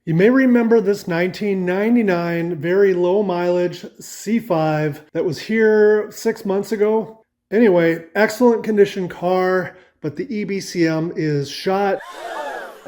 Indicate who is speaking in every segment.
Speaker 1: You may remember this 1999 very low mileage C5 that was here 6 months ago. Anyway, excellent condition car, but the EBCM is shot.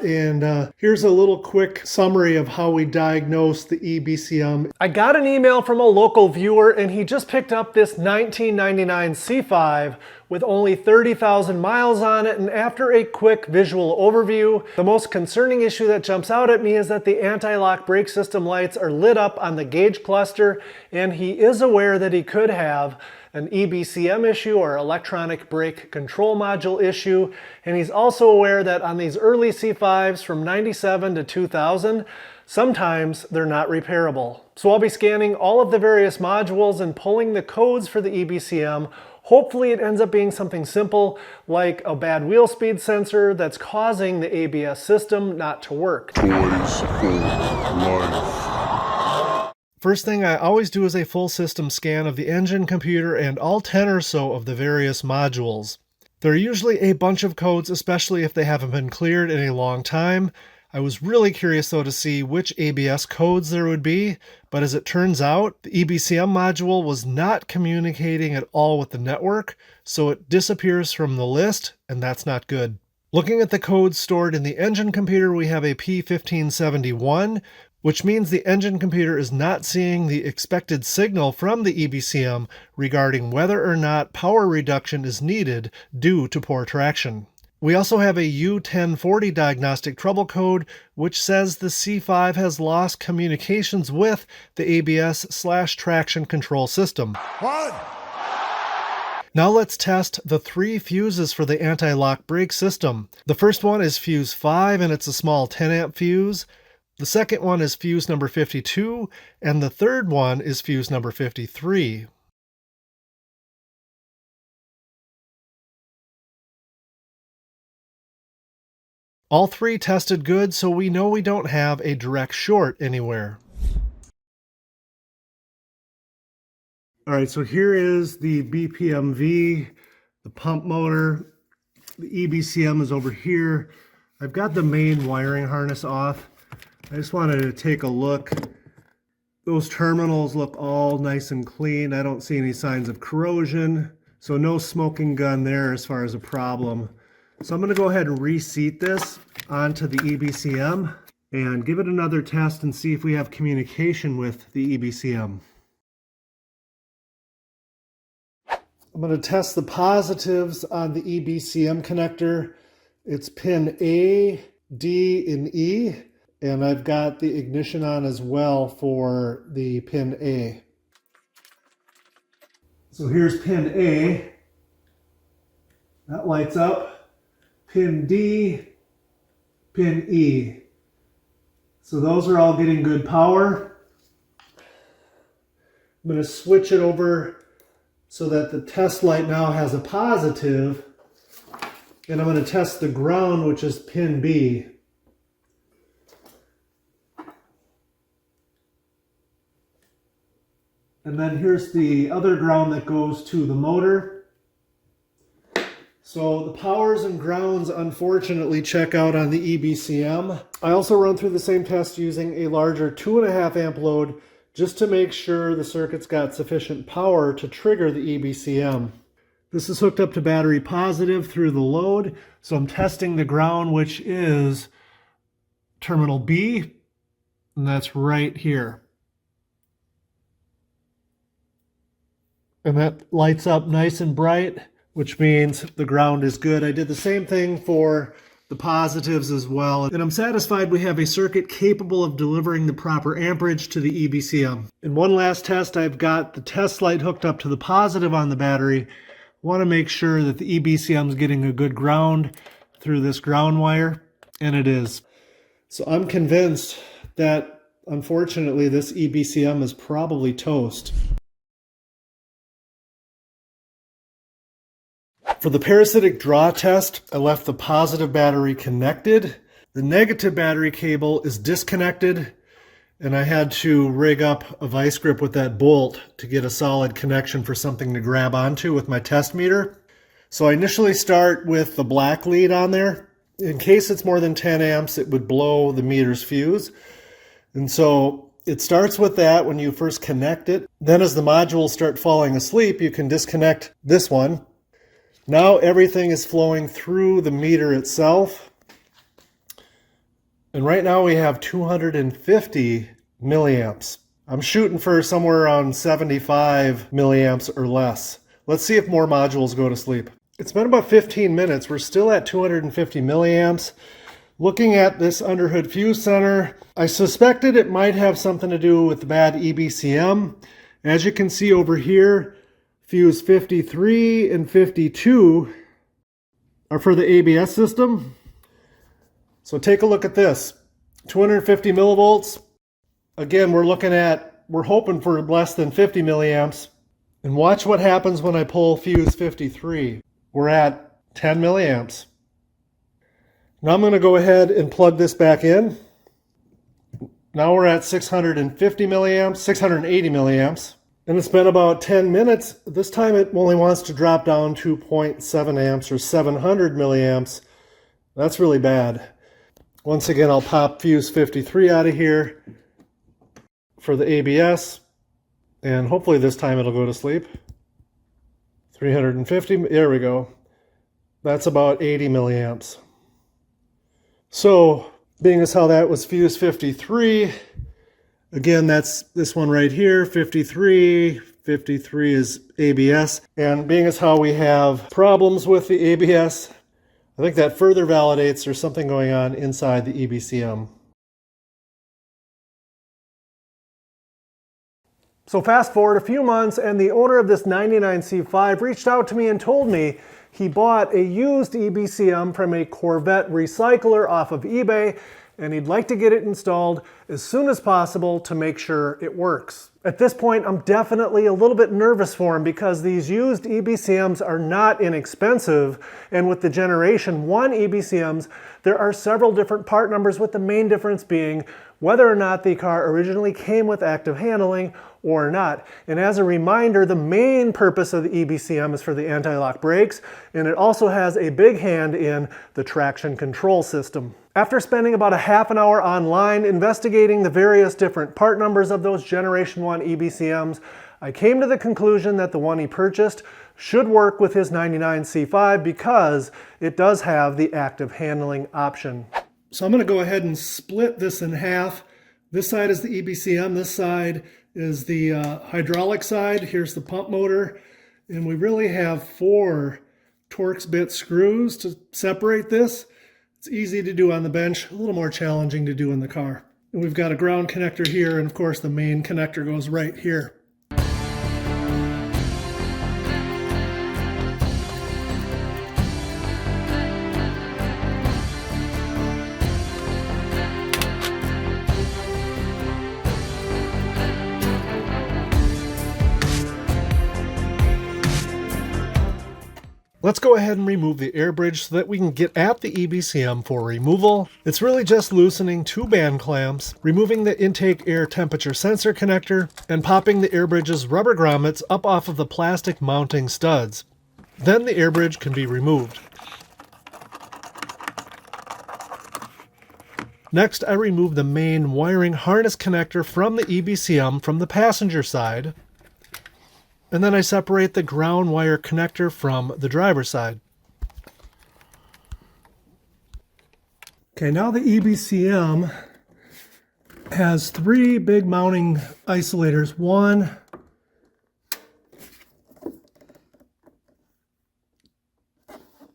Speaker 1: And here's a little quick summary of how we diagnose the EBCM. I got an email from a local viewer and he just picked up this 1999 C5 with only 30,000 miles on it, and after a quick visual overview, the most concerning issue that jumps out at me is that the anti-lock brake system lights are lit up on the gauge cluster, and he is aware that he could have an EBCM issue or electronic brake control module issue, and he's also aware that on these early C5s from 97 to 2000, sometimes they're not repairable. So I'll be scanning all of the various modules and pulling the codes for the EBCM. Hopefully it ends up being something simple like a bad wheel speed sensor that's causing the ABS system not to work.
Speaker 2: Toys for life.
Speaker 1: First thing I always do is a full system scan of the engine, computer, and all 10 or so of the various modules. There are usually a bunch of codes, especially if they haven't been cleared in a long time. I was really curious though to see which ABS codes there would be, but as it turns out, the EBCM module was not communicating at all with the network, so it disappears from the list, and that's not good. Looking at the codes stored in the engine computer, we have a P1571, which means the engine computer is not seeing the expected signal from the EBCM regarding whether or not power reduction is needed due to poor traction. We also have a U1040 diagnostic trouble code, which says the C5 has lost communications with the ABS/traction control system.
Speaker 2: What?
Speaker 1: Now let's test the 3 fuses for the anti-lock brake system. The first one is fuse 5, and it's a small 10 amp fuse. The second one is fuse number 52, and the third one is fuse number 53. All 3 tested good, so we know we don't have a direct short anywhere. All right, so here is the BPMV, the pump motor. The EBCM is over here. I've got the main wiring harness off. I just wanted to take a look. Those terminals look all nice and clean. I don't see any signs of corrosion, so no smoking gun there as far as a problem. So I'm going to go ahead and reseat this onto the EBCM and give it another test and see if we have communication with the EBCM. I'm going to test the positives on the EBCM connector. It's pin A, D, and E. And I've got the ignition on as well for the pin A. So here's pin A. That lights up. Pin D, pin E. So those are all getting good power. I'm going to switch it over so that the test light now has a positive. And I'm going to test the ground, which is pin B. And then here's the other ground that goes to the motor. So the powers and grounds unfortunately check out on the EBCM. I also run through the same test using a larger 2.5 amp load just to make sure the circuit's got sufficient power to trigger the EBCM. This is hooked up to battery positive through the load, so I'm testing the ground, which is terminal B, and that's right here. And that lights up nice and bright, which means the ground is good. I did the same thing for the positives as well. And I'm satisfied we have a circuit capable of delivering the proper amperage to the EBCM. In one last test, I've got the test light hooked up to the positive on the battery. I want to make sure that the EBCM is getting a good ground through this ground wire, and it is. So I'm convinced that, unfortunately, this EBCM is probably toast. For the parasitic draw test, I left the positive battery connected. The negative battery cable is disconnected, and I had to rig up a vice grip with that bolt to get a solid connection for something to grab onto with my test meter. So I initially start with the black lead on there. In case it's more than 10 amps, it would blow the meter's fuse. And so it starts with that when you first connect it. Then as the modules start falling asleep, you can disconnect this one. Now everything is flowing through the meter itself. And right now we have 250 milliamps. I'm shooting for somewhere around 75 milliamps or less. Let's see if more modules go to sleep. It's been about 15 minutes. We're still at 250 milliamps. Looking at this underhood fuse center, I suspected it might have something to do with the bad EBCM. As you can see over here, fuse 53 and 52 are for the ABS system. So take a look at this. 250 millivolts. Again, we're hoping for less than 50 milliamps. And watch what happens when I pull fuse 53. We're at 10 milliamps. Now I'm going to go ahead and plug this back in. Now we're at 650 milliamps, 680 milliamps. And it's been about 10 minutes. This time it only wants to drop down to 0.7 amps or 700 milliamps. That's really bad. Once again, I'll pop fuse 53 out of here for the ABS. And hopefully this time it'll go to sleep. 350, there we go. That's about 80 milliamps. So, being as how that was fuse 53, again, that's this one right here, 53. 53 is ABS. And being as how we have problems with the ABS, I think that further validates there's something going on inside the EBCM. So fast forward a few months and the owner of this 99 C5 reached out to me and told me he bought a used EBCM from a Corvette recycler off of eBay and he'd like to get it installed as soon as possible to make sure it works. At this point, I'm definitely a little bit nervous for him because these used EBCMs are not inexpensive, and with the Generation 1 EBCMs, there are several different part numbers, with the main difference being whether or not the car originally came with active handling or not. And as a reminder, the main purpose of the EBCM is for the anti-lock brakes, and it also has a big hand in the traction control system. After spending about a half an hour online investigating the various different part numbers of those Generation 1 EBCMs, I came to the conclusion that the one he purchased should work with his 99 C5 because it does have the active handling option. So I'm going to go ahead and split this in half. This side is the EBCM, this side is the hydraulic side. Here's the pump motor, and we really have 4 Torx bit screws to separate this. It's easy to do on the bench, a little more challenging to do in the car. And we've got a ground connector here, and of course the main connector goes right here. Let's go ahead and remove the air bridge so that we can get at the EBCM for removal. It's really just loosening 2 band clamps, removing the intake air temperature sensor connector, and popping the air bridge's rubber grommets up off of the plastic mounting studs. Then the air bridge can be removed. Next, I remove the main wiring harness connector from the EBCM from the passenger side. And then I separate the ground wire connector from the driver's side. Okay, now the EBCM has 3 big mounting isolators. 1,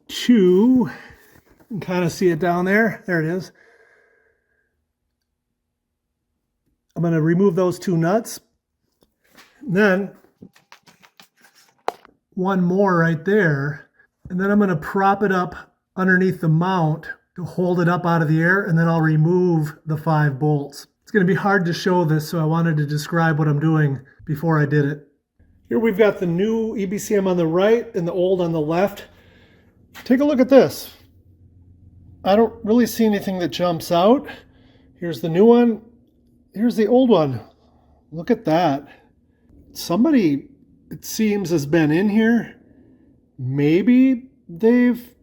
Speaker 1: 2, you can kind of see it down there. There it is. I'm going to remove those 2 nuts. And then 1 more right there, and then I'm going to prop it up underneath the mount to hold it up out of the air, and then I'll remove the 5 bolts. It's going to be hard to show this, so I wanted to describe what I'm doing before I did it. Here we've got the new EBCM on the right and the old on the left. Take a look at this. I don't really see anything that jumps out. Here's the new one. Here's the old one. Look at that. Somebody, it seems, has been in here. Maybe they've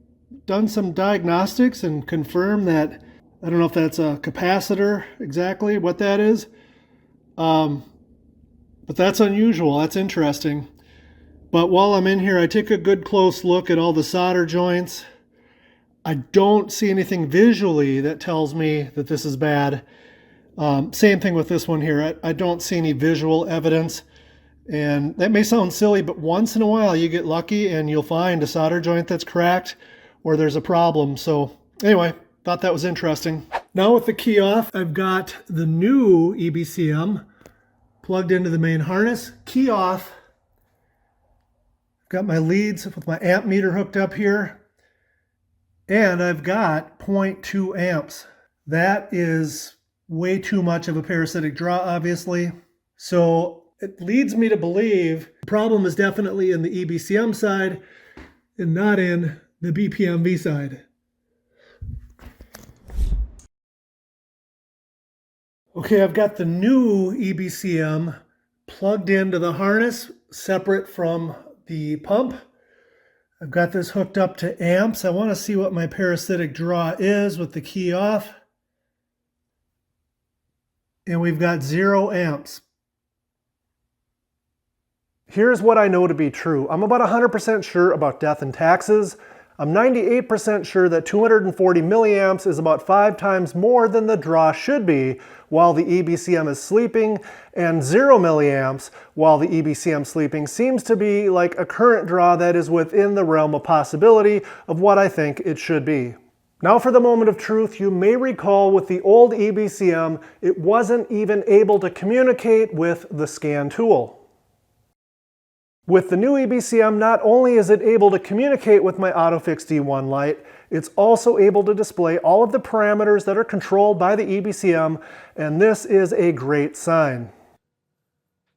Speaker 1: done some diagnostics and confirmed that I don't know if that's a capacitor, exactly what that is. But that's unusual. That's interesting. But while I'm in here, I take a good close look at all the solder joints. I don't see anything visually that tells me that this is bad. Same thing with this one here. I don't see any visual evidence. And that may sound silly, but once in a while you get lucky and you'll find a solder joint that's cracked or there's a problem. So anyway, thought that was interesting. Now with the key off, I've got the new EBCM plugged into the main harness. Key off. I've got my leads with my amp meter hooked up here. And I've got 0.2 amps. That is way too much of a parasitic draw, obviously. So it leads me to believe the problem is definitely in the EBCM side and not in the BPMV side. Okay, I've got the new EBCM plugged into the harness, separate from the pump. I've got this hooked up to amps. I want to see what my parasitic draw is with the key off. And we've got 0 amps. Here's what I know to be true. I'm about 100% sure about death and taxes. I'm 98% sure that 240 milliamps is about 5 times more than the draw should be while the EBCM is sleeping, and 0 milliamps while the EBCM sleeping seems to be like a current draw that is within the realm of possibility of what I think it should be. Now for the moment of truth, you may recall with the old EBCM, it wasn't even able to communicate with the scan tool. With the new EBCM, not only is it able to communicate with my AutoFix D1 light, it's also able to display all of the parameters that are controlled by the EBCM, and this is a great sign.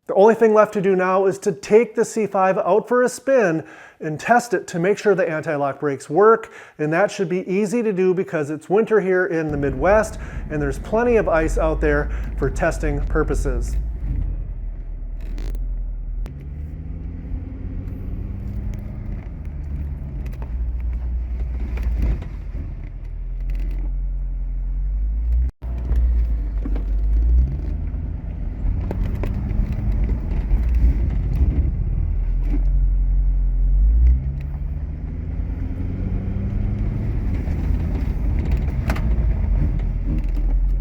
Speaker 1: The only thing left to do now is to take the C5 out for a spin and test it to make sure the anti-lock brakes work, and that should be easy to do because it's winter here in the Midwest and there's plenty of ice out there for testing purposes.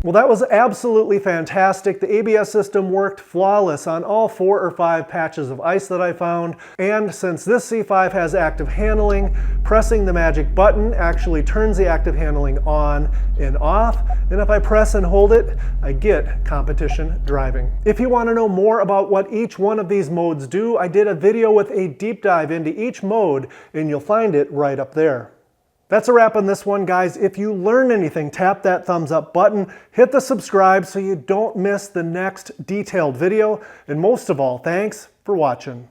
Speaker 1: Well, that was absolutely fantastic. The ABS system worked flawless on all 4 or 5 patches of ice that I found. And since this C5 has active handling, pressing the magic button actually turns the active handling on and off. And if I press and hold it, I get competition driving. If you want to know more about what each one of these modes do, I did a video with a deep dive into each mode, and you'll find it right up there. That's a wrap on this one, guys. If you learned anything, tap that thumbs up button, hit the subscribe so you don't miss the next detailed video, and most of all, thanks for watching.